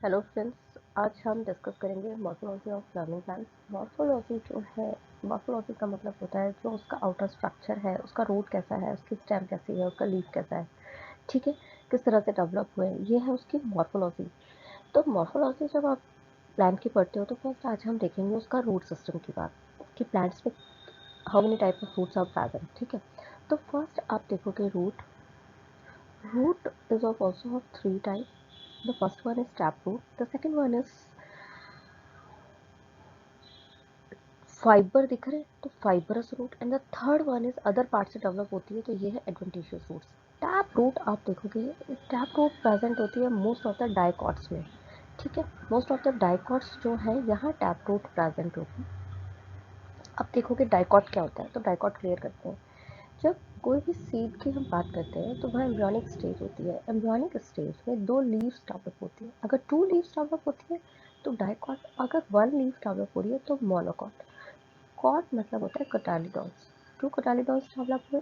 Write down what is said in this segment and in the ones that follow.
Hello friends, आज हम discuss करेंगे morphology of flowering plants. Morphology जो है, मॉर्फोलॉजी का मतलब होता है जो उसका आउटर स्ट्रक्चर है, उसका रूट कैसा है, उसकी स्टेम कैसी है, उसका लीफ कैसा है, ठीक है, किस तरह से डेवलप हुए, ये है उसकी मॉर्फोलॉजी। तो मॉर्फोलॉजी जब आप प्लांट की पढ़ते हो तो फर्स्ट आज हम देखेंगे उसका रूट सिस्टम की बात, कि प्लांट्स में how many type of roots are present, ठीक है। तो फर्स्ट आप देखोगे root. Root is of also of three type. The first one is taproot, the second one is fibre दिख रहे हैं तो fibrous root, and the third one is other part से डेवलप होती है तो ये है एडवेंटिशियस रूट्स। टैप रूट आप देखोगे, टैप रूट प्रेजेंट होती है मोस्ट ऑफ द डाइकॉट्स में, ठीक है। मोस्ट ऑफ द डाइकॉट्स जो है यहाँ टैप रूट प्रेजेंट होगी। अब देखोगे डाइकॉट क्या होता है, तो डाइकॉट क्लियर करते हैं। जब कोई भी सीड की हम बात करते हैं तो वह एम्ब्रियोनिक स्टेज होती है। एम्ब्रियोनिक स्टेज में दो लीव्स डेवलप होती है। अगर टू लीव्स डेवलप होती है तो डाइकॉट, अगर वन लीफ डेवलप हो रही है तो मोनोकॉट। कॉट मतलब होता है कोटालिडॉन्स। टू कोटालिडॉन्स डेवलप हुए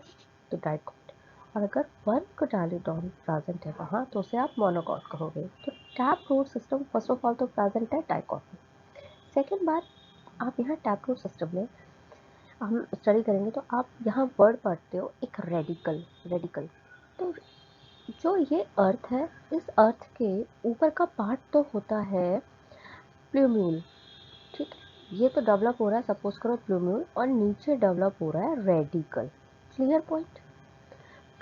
तो डाइकॉट, और अगर वन कोटालिडॉन प्रेजेंट है वहाँ तो उसे आप मोनोकॉट कहोगे। तो tap root system first of all तो प्रेजेंट है डाइकॉट में। सेकेंड बात, आप यहाँ टैप रूट सिस्टम में हम स्टडी करेंगे तो आप यहाँ वर्ड पढ़ते हो एक रेडिकल। रेडिकल तो जो ये अर्थ है, इस अर्थ के ऊपर का पार्ट तो होता है प्लूम्यूल, ठीक है। ये तो डेवलप हो रहा है, सपोज करो प्लूम्यूल, और नीचे डेवलप हो रहा है रेडिकल। Clear point.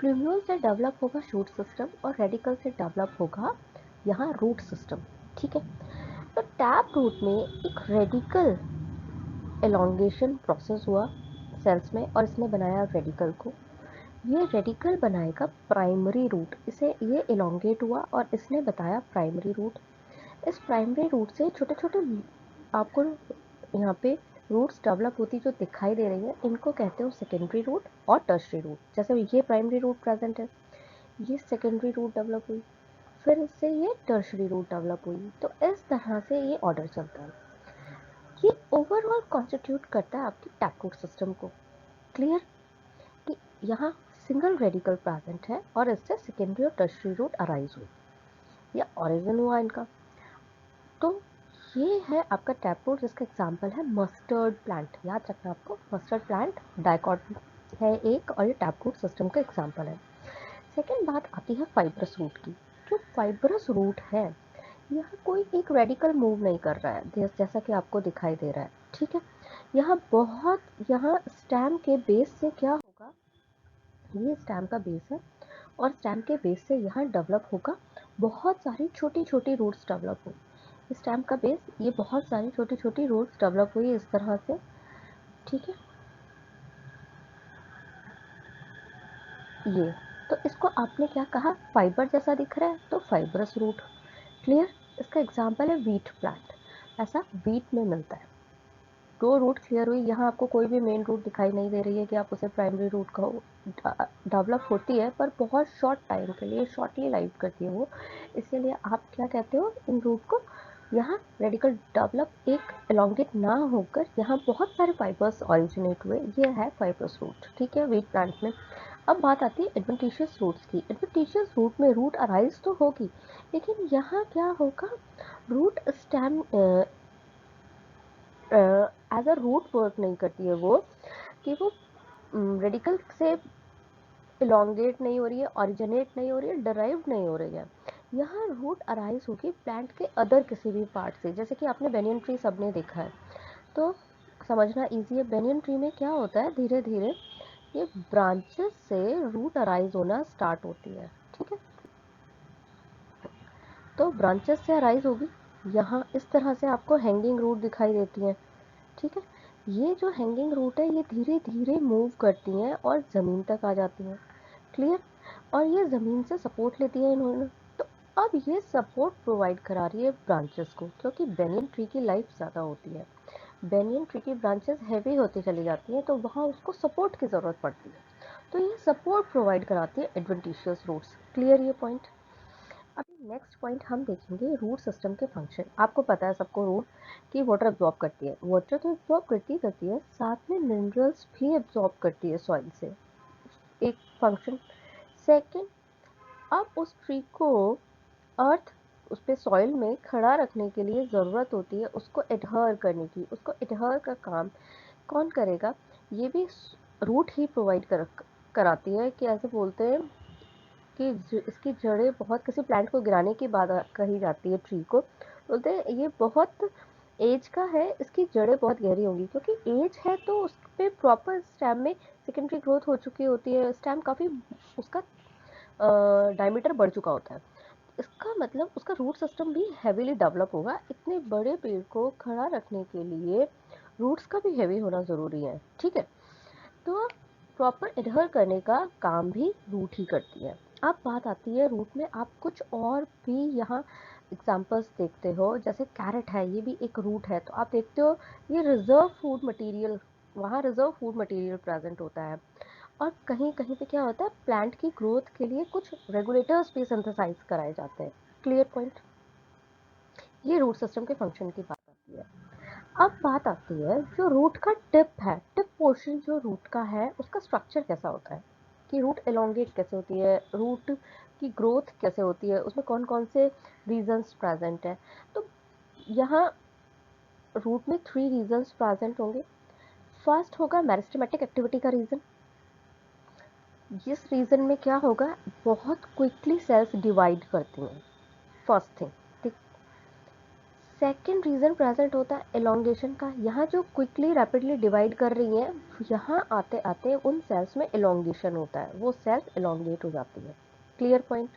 प्लूम्यूल से डेवलप होगा शूट सिस्टम और रेडिकल से डेवलप होगा यहाँ रूट सिस्टम, ठीक है। तो टैप रूट में एक रेडिकल एलोंगेशन प्रोसेस हुआ सेल्स में और इसने बनाया रेडिकल को। ये रेडिकल बनाएगा प्राइमरी रूट, इसे ये इलोंगेट हुआ और इसने बताया प्राइमरी रूट। इस प्राइमरी रूट से छोटे छोटे आपको यहाँ पे रूट्स डेवलप होती जो दिखाई दे रही है, इनको कहते हो सेकेंडरी रूट और टर्शरी रूट। जैसे ये प्राइमरी रूट प्रेजेंट है, ये सेकेंडरी रूट डेवलप हुई, फिर इससे ये टर्शरी रूट डेवलप हुई। तो इस तरह से ये ऑर्डर चलता है। ये ओवरऑल कॉन्स्टिट्यूट करता है आपकी टैपरूट सिस्टम को। क्लियर कि यहाँ सिंगल रेडिकल प्रेजेंट है और इससे सेकेंडरी और टर्शरी रूट अराइज हुई या ओरिजिन हुआ इनका। तो ये है आपका टैपरूट, जिसका एग्जांपल है मस्टर्ड प्लांट। याद रखना आपको, मस्टर्ड प्लांट डाइकॉट है एक, और ये टैपरूट सिस्टम का एग्जांपल है। सेकेंड बात आती है फाइब्रस रूट की। जो फाइब्रस रूट है, यहाँ कोई एक रेडिकल मूव नहीं कर रहा है जैसा कि आपको दिखाई दे रहा है, ठीक है। यहाँ स्टेम के बेस से क्या होगा, ये स्टेम का बेस है और स्टेम के बेस से यहाँ डेवलप होगा बहुत सारी छोटी छोटी रूट्स डेवलप हो। स्टेम का बेस, ये बहुत सारी छोटी छोटी रूट्स डेवलप हुई इस तरह से, ठीक है। ये तो इसको आपने क्या कहा, फाइबर जैसा दिख रहा है तो फाइबरस रूट। क्लियर। इसका एग्जांपल है व्हीट प्लांट, ऐसा व्हीट में मिलता है। दो रूट क्लियर हुई। यहाँ आपको कोई भी मेन रूट दिखाई नहीं दे रही है कि आप उसे प्राइमरी रूट कहो। डेवलप होती है पर बहुत शॉर्ट टाइम के लिए, शॉर्टली लाइफ करती है वो, इसीलिए आप क्या कहते हो इन रूट को, यहाँ रेडिकल डेवलप एक एलोंगेट ना होकर यहाँ बहुत सारे फाइबर्स ओरिजिनेट हुए, ये है फाइबरस रूट, ठीक है, व्हीट प्लांट में। अब बात आती है एडवेंटिशियस रूट्स की। एडवेंटिशियस रूट में रूट अराइज तो होगी, लेकिन यहाँ क्या होगा, root stem as a root work नहीं करती है वो, कि वो रेडिकल से इलोंगेट नहीं हो रही है, ऑरिजिनेट नहीं हो रही है, डराइव नहीं हो रही है। यहाँ रूट अराइज होगी प्लांट के अदर किसी भी पार्ट से। जैसे कि आपने बेनियन ट्री सबने देखा है, तो समझना इजी है। बेनियन ट्री में क्या होता है, धीरे धीरे ये ब्रांचेस से रूट अराइज होना स्टार्ट होती है, ठीक है। तो ब्रांचेस से अराइज होगी, यहाँ इस तरह से आपको हैंगिंग रूट दिखाई देती हैं, ठीक है। ये जो हैंगिंग रूट है ये धीरे धीरे मूव करती हैं और ज़मीन तक आ जाती हैं। क्लियर। और ये ज़मीन से सपोर्ट लेती है इन्होंने। तो अब ये सपोर्ट प्रोवाइड करा रही है ब्रांचेस को, क्योंकि बेनियन ट्री की लाइफ ज़्यादा होती है। बेनियन ट्री की ब्रांचेस हैवी होती चली जाती हैं तो वहाँ उसको सपोर्ट की ज़रूरत पड़ती है, तो ये सपोर्ट प्रोवाइड कराती है एडवेंटिशियस रूट्स। क्लियर ये पॉइंट। अभी नेक्स्ट पॉइंट हम देखेंगे रूट सिस्टम के फंक्शन। आपको पता है सबको रूट की वाटर एब्जॉर्ब करती है, वाटर तो एब्जॉर्ब करती है, साथ में मिनरल्स भी एब्जॉर्ब करती है सॉइल से, एक फंक्शन। सेकंड, अब उस ट्री को अर्थ उस पे सॉइल में खड़ा रखने के लिए ज़रूरत होती है उसको एडहर करने की, उसको एडहर का काम कौन करेगा? ये भी रूट ही प्रोवाइड कराती है। कि ऐसे बोलते हैं कि इसकी जड़ें बहुत, किसी प्लांट को गिराने की बात कही जाती है ट्री को, बोलते हैं ये बहुत एज का है, इसकी जड़ें बहुत गहरी होंगी, क्योंकि एज है तो उस पे प्रॉपर स्टेम में सेकेंडरी ग्रोथ हो चुकी होती है, स्टेम काफ़ी उसका डायमीटर बढ़ चुका होता है। इसका मतलब उसका रूट सिस्टम भी हैवीली डेवलप होगा। इतने बड़े पेड़ को खड़ा रखने के लिए रूट्स का भी हैवी होना ज़रूरी है, ठीक है। तो प्रॉपर एडहर करने का काम भी रूट ही करती है। अब बात आती है रूट में आप कुछ और भी यहाँ एग्जांपल्स देखते हो, जैसे कैरेट है, ये भी एक रूट है। तो आप देखते हो ये रिजर्व फूड मटेरियल, वहाँ रिजर्व फूड मटेरियल प्रेजेंट होता है। और कहीं कहीं पे क्या होता है, प्लांट की ग्रोथ के लिए कुछ रेगुलेटर्स भी सिंथेसाइज कराए जाते हैं। Clear point? ये रूट सिस्टम के फंक्शन की बात आती है। अब बात आती है जो रूट का टिप है, टिप पोर्शन जो रूट का है उसका स्ट्रक्चर कैसा होता है, कि रूट एलोंगेट कैसे होती है, रूट की ग्रोथ कैसे होती है, उसमें कौन कौन से रीजन्स प्रेजेंट है। तो यहाँ रूट में 3 रीजन्स प्रेजेंट होंगे। फर्स्ट होगा मेरिस्टेमेटिक एक्टिविटी का रीजन। जिस रीजन में क्या होगा, बहुत क्विकली सेल्स डिवाइड करती हैं, फर्स्ट थिंग। ठीक। सेकेंड रीजन प्रेजेंट होता है एलोंगेशन का। यहाँ जो क्विकली रैपिडली डिवाइड कर रही हैं, यहाँ आते आते उन सेल्स में एलोंगेशन होता है, वो सेल्स एलोंगेट हो जाती है। Clear point?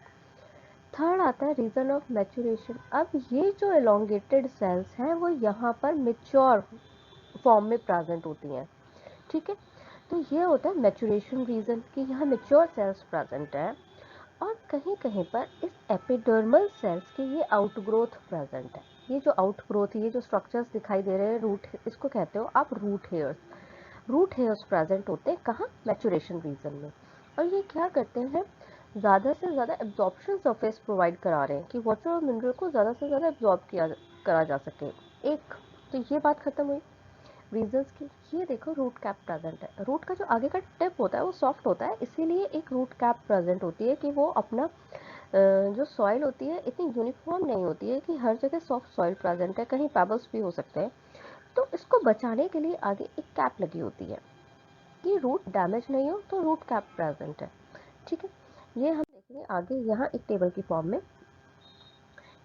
थर्ड आता है रीजन ऑफ मैच्योरेशन। अब ये जो एलोंगेटेड सेल्स हैं वो यहाँ पर मेच्योर फॉर्म में प्रेजेंट होती हैं, ठीक है। तो ये होता है मैच्योरेशन रीजन, कि यहाँ मेच्योर सेल्स प्रेजेंट है। और कहीं कहीं पर इस एपिडर्मल सेल्स के ये आउटग्रोथ प्रेजेंट है। ये जो आउटग्रोथ, ये जो स्ट्रक्चर्स दिखाई दे रहे हैं रूट, इसको कहते हो आप root hairs. Root hairs present होते हैं कहाँ? मैच्योरेशन रीजन में। और ये क्या करते हैं, ज़्यादा से ज़्यादा एब्जॉर्प्शन सरफेस प्रोवाइड करा रहे हैं, कि वाटर और मिनरल को ज़्यादा से ज़्यादा एब्जॉर्ब किया करा जा सके। एक तो ये बात खत्म हुई रीजंस की। ये देखो रूट कैप प्रेजेंट है। रूट का जो आगे का टिप होता है वो सॉफ्ट होता है, इसीलिए एक रूट कैप प्रेजेंट होती है, कि वो अपना जो सॉइल होती है इतनी यूनिफॉर्म नहीं होती है, कि हर जगह सॉफ्ट सॉइल प्रेजेंट है, कहीं पेबल्स भी हो सकते हैं। तो इसको बचाने के लिए आगे एक कैप लगी होती है, कि रूट डैमेज नहीं हो, तो रूट कैप प्रेजेंट है, ठीक है। ये हम देखेंगे आगे यहाँ एक टेबल की फॉर्म में,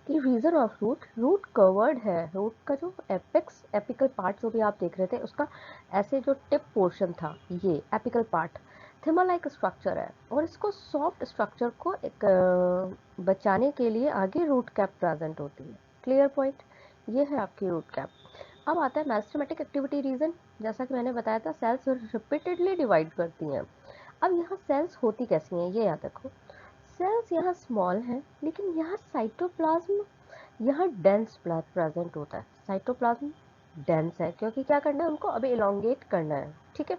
कि region of root, root covered है। रूट का जो एपिक्स, एपिकल पार्ट जो भी आप देख रहे थे, उसका ऐसे जो टिप पोर्शन था, ये एपिकल पार्ट थिमा लाइक स्ट्रक्चर है, और इसको सॉफ्ट स्ट्रक्चर को एक बचाने के लिए आगे रूट कैप प्रेजेंट होती है। Clear point? ये है आपकी रूट कैप। अब आता है मेरिस्टेमेटिक एक्टिविटी रीजन। जैसा कि मैंने बताया था, सेल्स रिपीटेडली डिवाइड करती हैं। अब यहाँ सेल्स होती कैसी हैं ये याद रखो। सेल्स यहाँ स्मॉल है, लेकिन यहाँ साइटोप्लाज्म, यहाँ डेंस ब्लड प्रेजेंट होता है। साइटोप्लाज्म डेंस है, क्योंकि क्या करना है उनको, अभी एलोंगेट करना है, ठीक है।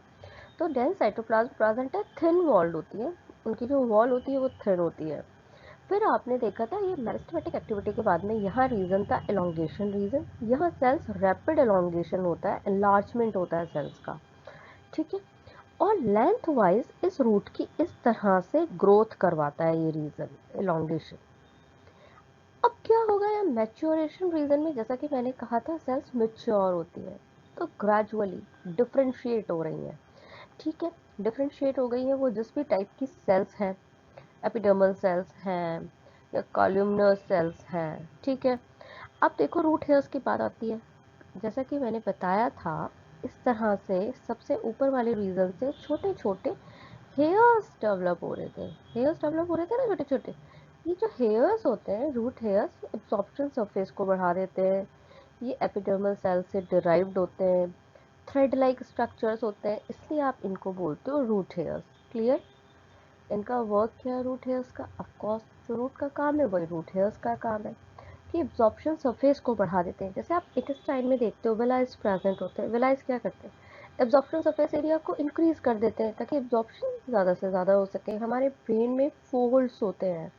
तो डेंस साइटोप्लाज्म प्रेजेंट है, थिन वॉल्ड होती है, उनकी जो वॉल होती है वो थिन होती है। फिर आपने देखा था ये मेरिस्टेमेटिक एक्टिविटी के बाद में यहाँ रीजन था एलोंगेशन रीजन। यहाँ सेल्स रैपिड एलोंगेशन होता है, एनलार्जमेंट होता है सेल्स का, ठीक है। और लेंथ वाइज इस रूट की इस तरह से ग्रोथ करवाता है ये रीजन, एलोंगेशन। अब क्या होगा या मैच्योरेशन रीजन में, जैसा कि मैंने कहा था सेल्स मैच्योर होती है, तो ग्रेजुअली डिफरेंशिएट हो रही हैं, ठीक है। डिफरेंशिएट हो गई है वो जिस भी टाइप की सेल्स हैं, एपिडर्मल सेल्स हैं या कॉलमनर सेल्स हैं, ठीक है। अब देखो रूट हेयर्स की बात आती है। जैसा कि मैंने बताया था, इस तरह से सबसे ऊपर वाले रीजन से छोटे छोटे हेयर्स डेवलप हो रहे थे। हेयर्स डेवलप हो रहे थे ना, छोटे छोटे। ये जो हेयर्स होते हैं, रूट हेयर्स, एब्जॉर्प्शन सरफेस को बढ़ा देते हैं। ये एपिडर्मल सेल से डिराइव्ड होते हैं, थ्रेड लाइक स्ट्रक्चर्स होते हैं, इसलिए आप इनको बोलते हो रूट हेयर्स। क्लियर? इनका वर्क क्या है रूट हेयर्स का? ऑफकोर्स जो रूट का काम है वही रूट हेयर्स का काम है, कि एब्जॉर्प्शन सरफेस को बढ़ा देते हैं। जैसे आप इंटेस्टाइन में देखते हो विलाइज प्रेजेंट होते हैं, विलाइज क्या करते हैं, एब्जॉर्प्शन सरफेस एरिया को इंक्रीज कर देते हैं, ताकि एब्जॉर्प्शन ज़्यादा से ज़्यादा हो सके। हमारे ब्रेन में फोल्ड्स होते हैं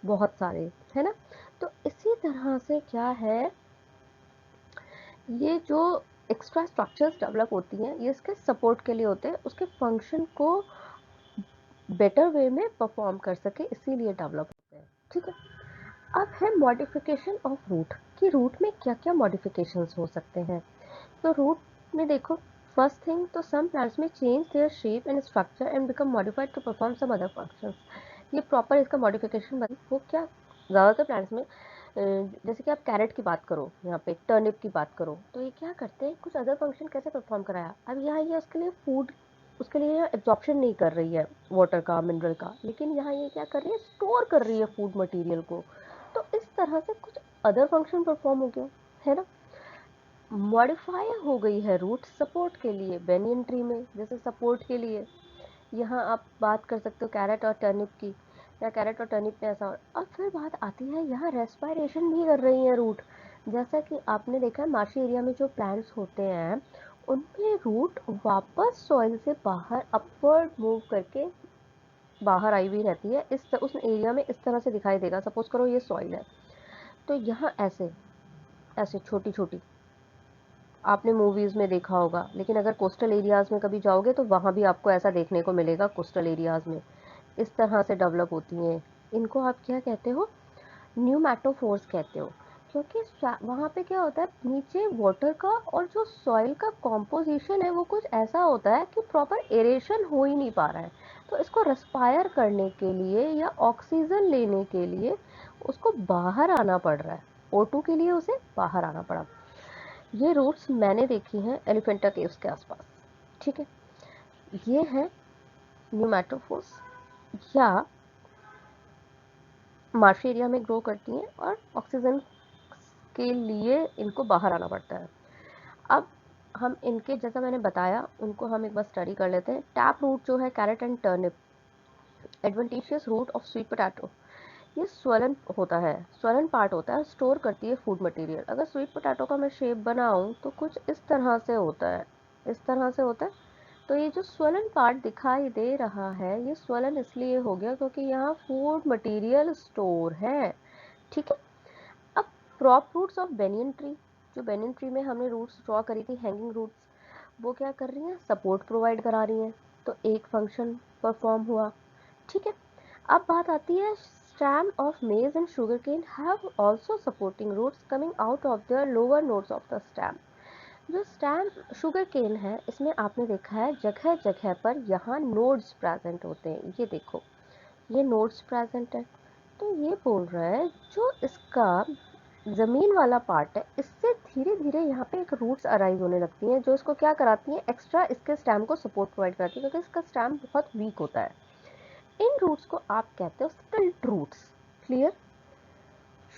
बहुत सारे, है ना। तो इसी तरह से क्या है, ये जो एक्स्ट्रा स्ट्रक्चर्स डेवलप होती हैं ये इसके सपोर्ट के लिए होते हैं, उसके फंक्शन को बेटर वे में परफॉर्म कर सके, इसीलिए डेवलप होते हैं, ठीक है। अब है मॉडिफिकेशन ऑफ रूट कि रूट में क्या क्या मॉडिफिकेशंस हो सकते हैं। तो रूट में देखो, फर्स्ट थिंग तो सम प्लांट्स में change their shape and structure and become modified to perform some other functions. ये प्रॉपर इसका मॉडिफिकेशन वो क्या, ज़्यादातर प्लांट्स में जैसे कि आप कैरेट की बात करो, यहाँ पे टर्निप की बात करो, तो ये क्या करते हैं, कुछ अदर फंक्शन कैसे परफॉर्म कराया। अब यहाँ ये उसके लिए फूड, उसके लिए एब्जॉर्प्शन नहीं कर रही है वाटर का, मिनरल का, लेकिन यहाँ ये क्या कर रही है, स्टोर कर रही है फूड मटेरियल को। तो इस तरह से कुछ अदर फंक्शन परफॉर्म हो गया, है ना। मॉडिफाई हो गई है रूट सपोर्ट के लिए बेनियन ट्री में, जैसे सपोर्ट के लिए यहाँ आप बात कर सकते हो कैरेट और टर्निप की, या कैरेट और टर्निप में ऐसा। और फिर बात आती है यहाँ रेस्पायरेशन भी कर रही है रूट। जैसा कि आपने देखा है मार्शी एरिया में जो प्लांट्स होते हैं उनमें रूट वापस सॉइल से बाहर अपवर्ड मूव करके बाहर आई हुई रहती है। उस एरिया में इस तरह से दिखाई देगा, सपोज करो ये सॉइल है, तो यहाँ ऐसे ऐसे छोटी छोटी, आपने मूवीज में देखा होगा, लेकिन अगर कोस्टल एरियाज में कभी जाओगे तो वहाँ भी आपको ऐसा देखने को मिलेगा। कोस्टल एरियाज में इस तरह से डेवलप होती हैं। इनको आप क्या कहते हो, न्यूमैटोफोर्स कहते हो। क्योंकि वहाँ पे क्या होता है, नीचे वाटर का और जो सॉइल का कॉम्पोजिशन है वो कुछ ऐसा होता है कि प्रॉपर एरेशन हो ही नहीं पा रहा है। तो इसको रेस्पायर करने के लिए या ऑक्सीजन लेने के लिए उसको बाहर आना पड़ रहा है, O2 के लिए उसे बाहर आना पड़ा। ये रूट्स मैंने देखी हैं एलिफेंटा केव्स के आसपास, ठीक है। ये है न्यूमैटोफोर्स, या मार्शी एरिया में ग्रो करती हैं और ऑक्सीजन के लिए इनको बाहर आना पड़ता है। अब हम इनके, जैसा मैंने बताया, उनको हम एक बार स्टडी कर लेते हैं। टैप रूट जो है carrot and turnip, adventitious root of sweet potato, ये स्वलन होता है, स्वलन पार्ट होता है, स्टोर करती है फूड मटेरियल। अगर स्वीट पोटैटो का मैं शेप बनाऊं तो कुछ इस तरह से होता है, इस तरह से होता है। तो ये जो स्वलन पार्ट दिखाई दे रहा है, ये स्वलन इसलिए हो गया क्योंकि यहाँ फूड मटेरियल स्टोर है, ठीक है। अब prop roots of banyan tree, जो बेनियन ट्री में हमने रूट्स ड्रॉ करी थी, हैंगिंग रूट्स, वो क्या कर रही हैं, सपोर्ट प्रोवाइड करा रही हैं। तो एक फंक्शन परफॉर्म हुआ, ठीक है। अब बात आती है stem of maize and sugarcane have also supporting roots coming out of the lower nodes of the stem. जो स्टेम शुगर केन है, इसमें आपने देखा है जगह जगह पर यहाँ नोड्स प्रेजेंट होते हैं। ये देखो, ये नोड्स प्रेजेंट है। तो ये बोल रहा है जो इसका ज़मीन वाला पार्ट है, इससे धीरे धीरे यहाँ पे एक रूट्स अराइज होने लगती हैं, जो इसको क्या कराती हैं, एक्स्ट्रा इसके स्टेम को सपोर्ट प्रोवाइड कराती है, क्योंकि इसका स्टेम बहुत वीक होता है। इन रूट्स को आप कहते हो स्टिल्ट रूट्स। क्लियर।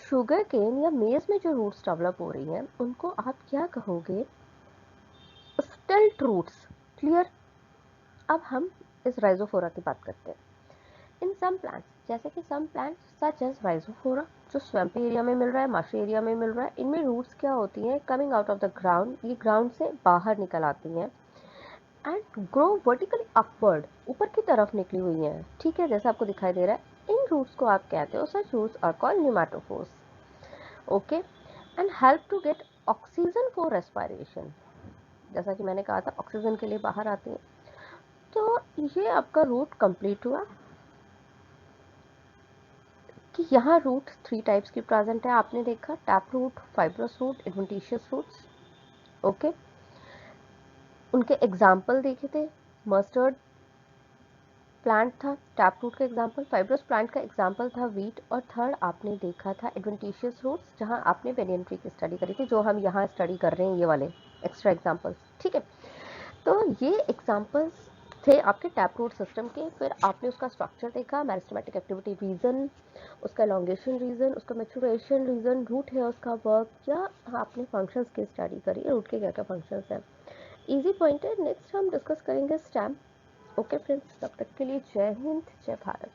शुगर केन या मेज में जो रूट्स डेवलप हो रही हैं उनको आप क्या कहोगे, स्टिल्ट रूट्स। क्लियर। अब हम इस राइजोफोरा की बात करते हैं। इन सम प्लांट्स, जैसे कि some plants such as Rhizophora, जो स्वैम्पी एरिया में मिल रहा है, मार्शी एरिया में मिल रहा है, इनमें रूट्स क्या होती हैं, coming out of the ground, ये ग्राउंड से बाहर निकल आती हैं एंड ग्रो वर्टिकली अपवर्ड, ऊपर की तरफ निकली हुई हैं, ठीक है, जैसा आपको दिखाई दे रहा है। इन रूट्स को आप कहते हो, such roots are called pneumatophores, okay. And help to get oxygen for respiration, जैसा कि मैंने कहा था ऑक्सीजन के लिए बाहर आती हैं। तो ये आपका रूट कंप्लीट हुआ कि यहाँ रूट 3 टाइप्स की प्रेजेंट है। आपने देखा tap root, fibrous root, adventitious roots, okay. उनके एग्जाम्पल देखे थे, मस्टर्ड प्लांट था टैप रूट का एग्जाम्पल, फाइब्रस प्लांट का एग्जाम्पल था वीट, और थर्ड आपने देखा था एडवेंटिशियस रूट्स, जहाँ आपने बेनियन ट्री की स्टडी करी थी, जो हम यहाँ स्टडी कर रहे हैं, ये वाले एक्स्ट्रा एग्जाम्पल्स, ठीक है। तो ये एग्जाम्पल्स थे आपके टैप रूट सिस्टम के। फिर आपने उसका स्ट्रक्चर देखा, मेरिस्टेमेटिक एक्टिविटी रीजन, उसका एलोंगेशन रीजन, उसका मैच्योरेशन रीजन, रूट है उसका वर्क, या आपने फंक्शंस की स्टडी करी, रूट के क्या क्या फंक्शंस हैं। इजी पॉइंट है। नेक्स्ट हम डिस्कस करेंगे स्टेम। ओके फ्रेंड्स, तब तक के लिए जय हिंद, जय भारत।